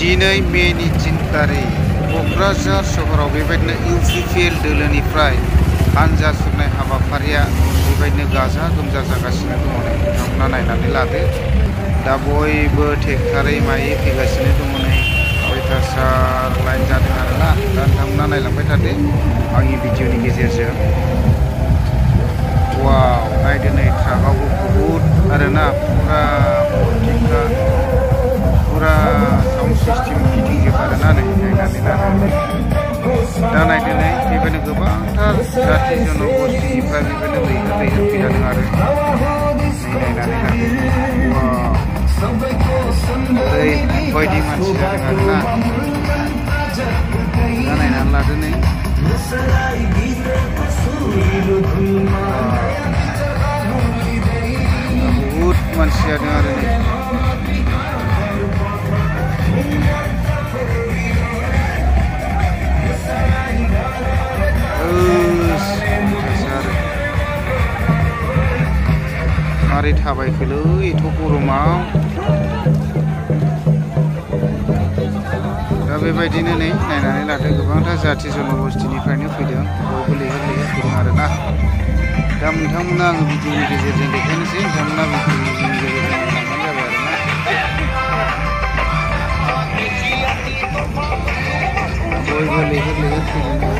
दिनै मेनि 3 तारिख क'क्राझार सहराव बेबायदिनो UPPL दोलोनिफ्राय हानजा सुरनाय हाबाफारिया बेबायदिनो गाजा गोमजा जागासिनो दङ। नोंथांमोना नायनानै लादो। दा बयबो ट्रेक्टरै मायै फैगासिनो दङ नै अयथासार लाइन जादों आरोना। दा नोंथांमोना नायलांबाय थादो आंनि भिडिअनि गेजेरजों। वाव नायदो नै ट्राकआवबो बहुद आरोना फुरा भर्तिखा फुरा साउन्ड सिस्टेम गिदिंजोब आरोना नै नायनानै लादो। दा नायदो नै बेबायदिनो गोबांथार जाथि जनगोष्ठीनिफ्राय बेबायदिनो लैहोर लैहोर फैजादों आरो नै नायनानै लादो। वाव ओरैबायदि मानसि जादों आरोना। दा नायनानै लादो नै बहुद मानसि जादों आरो नै मारै थाबायखोलै एथ' गरमाव। दा बेबायदिनो नै नायनानै लादो गोबांथार जाथि जनगोष्ठीनिफ्रायनो फैदों बयबो लैहोर लैहोर फैदों आरोना। दा नोंथांमोना आङो भिडिअनि गेजेरजों देखायनोसै नोंथांमोना भिडिअनि गेजेरजों नायलांबानो जाबाय आरोना। बयबो लैहोर लैहोर फैदों।